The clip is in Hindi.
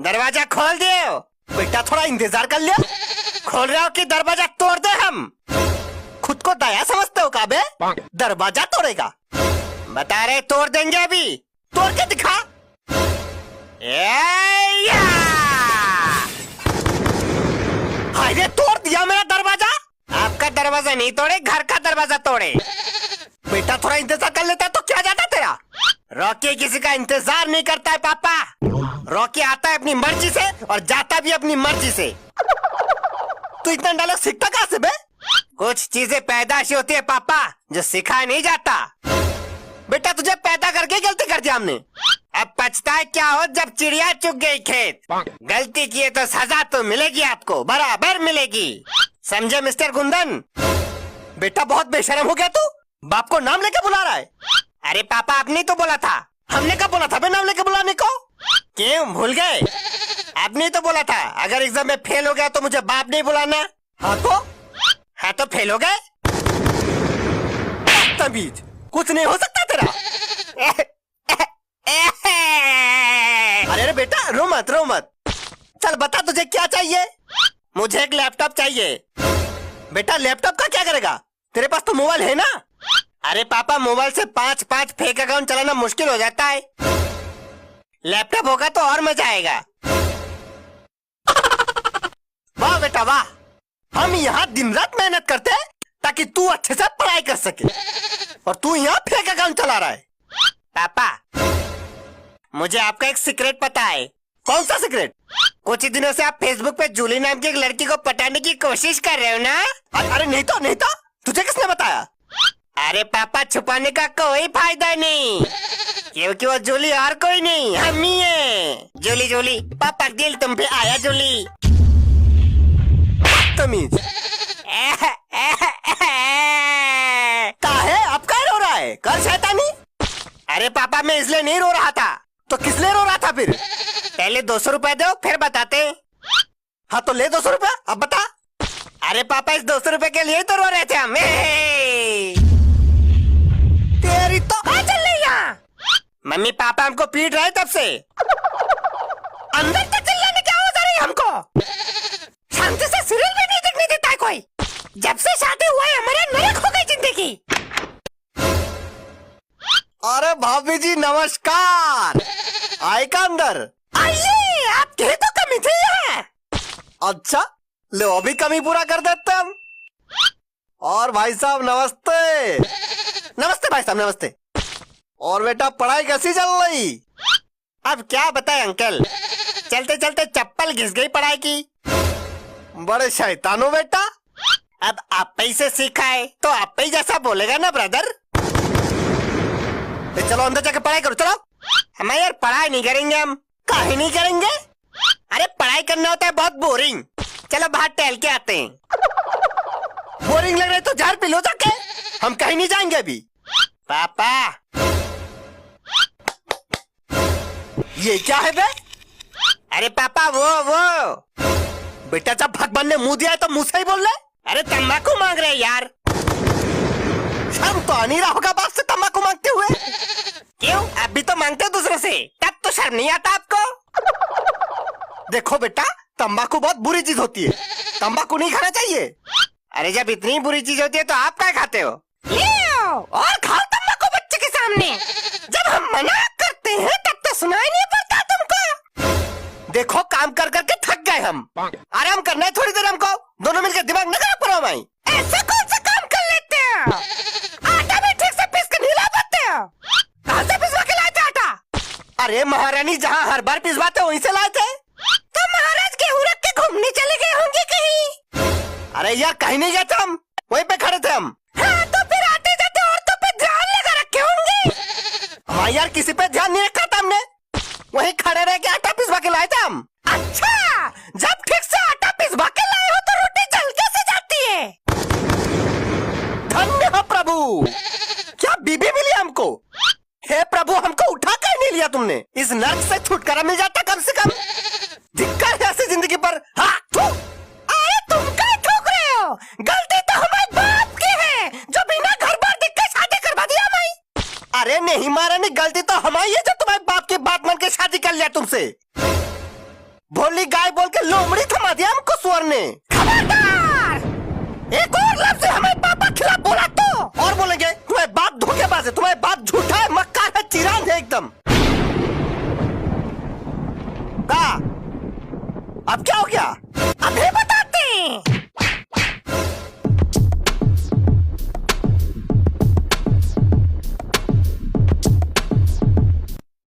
दरवाजा खोल दियो। बेटा थोड़ा इंतजार कर लिया। खोल रहे हो कि दरवाजा तोड़ दे हम? खुद को दया समझते हो काबे? दरवाजा तोड़ेगा? बता रहे तोड़ देंगे अभी। तोड़ के दिखा। हाय तोड़ दिया मेरा दरवाजा। आपका दरवाजा नहीं तोड़े, घर का दरवाजा तोड़े। बेटा थोड़ा इंतजार कर लेता तो क्या जाता तेरा। रॉकी किसी का इंतजार नहीं करता है पापा। रॉकी आता है अपनी मर्जी से और जाता भी अपनी मर्जी से। तू इतना डायलॉग सीखता कहाँ से बे? कुछ चीजें पैदाशी होती है पापा, जो सिखाया नहीं जाता। बेटा तुझे पैदा करके गलती कर दी हमने। अब पछताए क्या हो जब चिड़िया चुग गई खेत। गलती किए तो सजा तो मिलेगी आपको, बराबर मिलेगी। समझे मिस्टर गुंदन? बेटा बहुत बेशरम हो गया तू। बाप को नाम लेके बुला रहा है। अरे पापा आपने तो बोला था। हमने कब बोला था बे नाम लेके बुलाने को? क्यों भूल गए? आपने तो बोला था अगर एग्जाम में फेल हो गया तो मुझे बाप नहीं बुलाना। हाँ तो फेल हो गए। तमीज कुछ नहीं हो सकता तेरा। अरे बेटा रो मत। चल बता तुझे क्या चाहिए? मुझे एक लैपटॉप चाहिए। बेटा लैपटॉप का क्या करेगा? तेरे पास तो मोबाइल है ना। अरे पापा मोबाइल से 5 फेक अकाउंट चलाना मुश्किल हो जाता है। लैपटॉप होगा तो और मजा आएगा। वाह बेटा वाह। हम यहाँ दिन रात मेहनत करते हैं ताकि तू अच्छे से पढ़ाई कर सके, और तू यहाँ फेक अकाउंट चला रहा है। पापा मुझे आपका एक सीक्रेट पता है। कौन सा सीक्रेट? कुछ ही दिनों से आप फेसबुक पे जूली नाम की एक लड़की को पटाने की कोशिश कर रहे हो ना? अरे नहीं तो तुझे किसने बताया? अरे पापा छुपाने का कोई फायदा नहीं, क्योंकि वो जूली और कोई नहीं हम ही है। जूली पापा दिल तुम पे आया जूली। तमीज काहे अब क्या रो रहा है? कर शैतानी। अरे पापा मैं इसलिए नहीं रो रहा था। तो किस लिए रो रहा था फिर? पहले 200 रुपए दो फिर बताते। हाँ तो ले 200 रुपए, अब बता। अरे पापा इस 200 रुपए के लिए तो रो रहे थे हम। तेरी तो चल रही यहाँ। मम्मी पापा हमको पीट रहे तब से। अंदर तक चिल्लाने क्या आवाज आ रही है हमको? शांति से सीरियल भी नहीं देखने देता है कोई। जब से शादी हुआ है हमारे नरक हो गई जिंदगी। अरे भाभी जी नमस्कार। आए का अंदर? आइए आपके तो कमी थी है। अच्छा लो अभी कमी पूरा कर देते हम। और भाई साहब नमस्ते। नमस्ते भाई साहब नमस्ते। और बेटा पढ़ाई कैसी चल रही? अब क्या बताए अंकल, चलते चलते चप्पल घिस गई पढ़ाई की। बड़े शैतान हो बेटा। अब आप ही से सीखा है तो आप ही जैसा बोलेगा ना ब्रदर। चलो अंदर जाके पढ़ाई करो चलो। हम यार पढ़ाई नहीं करेंगे हम। काहे नहीं करेंगे? अरे पढ़ाई करना होता है बहुत बोरिंग। चलो बाहर टहल के आते हैं। बोरिंग लग रहा है तो झाड़ पी लो जाके। हम कहीं नहीं जाएंगे अभी। पापा ये क्या है बे? अरे पापा वो बेटा जब भगवान ने मुंह दिया है तो मुंह से ही बोल रहे। अरे तंबाकू मांग रहे यार। शर्म तो आ नहीं रहा होगा बाप से तंबाकू मांगते हुए। क्यों अभी तो मांगते हो दूसरे से, तब तो शर्म नहीं आता आपको? देखो बेटा तंबाकू बहुत बुरी चीज होती है, तंबाकू नहीं खाना चाहिए। अरे जब इतनी बुरी चीज होती है तो आप क्या खाते हो? और खाओ तंबाकू बच्चे के सामने। जब हम मना करते हैं तब तो सुनाई नहीं पड़ता तुमको। देखो काम कर करके थक गए हम। आराम करना है थोड़ी देर हमको। दोनों मिलकर दिमाग न खराब करो भाई। ऐसा कौन सा काम कर लेते हो? आटा भी ठीक से पीस के नहीं ला पाते हो? कहाँ से पिसवा के लाए थे आटा? अरे महारानी जहाँ हर बार पिसवाते वहीं से लाए थे। तो महाराज गेहूं रख के घूमने चले गए होंगे कहीं। अरे यार कहीं नहीं गए थे हम, वहीं पे खड़े थे हम। हाँ तो फिर आते जाते औरतों पे ध्यान लगा रखे होंगे। हाँ यार किसी पे ध्यान नहीं रखा था हमने, वहीं खड़े रह के आटा पिसवा के लाए थे हम। अच्छा जब ठीक से आटा पिसवा के लाए हो तो रोटी जल कैसे जाती है? धन्य हो प्रभु, क्या बीबी मिली हमको। हे प्रभु हमको उठा कर नहीं लिया तुमने। इस नर्क से छुटकारा मिल जाता कम से कम। धिक्कार है ऐसी जिंदगी पर। हाँ अरे तुम क्या ठोक रहे हो? गलती तो हमारे बाप की है जो बिना घर बार देख के शादी करवा दिया हमारी। अरे नहीं महारानी गलती तो हमारी है जो तुम्हारे बाप की बात मान के शादी कर लिया तुमसे। भोली गाय बोल के लोमड़ी थमा दिया हमको सुअर ने। खबरदार, एक और लफ्ज हमें पापा खिलाफ बोला तो और बोलेंगे तुम्हारे बाप धोखेबाज है, तुम्हारे बाप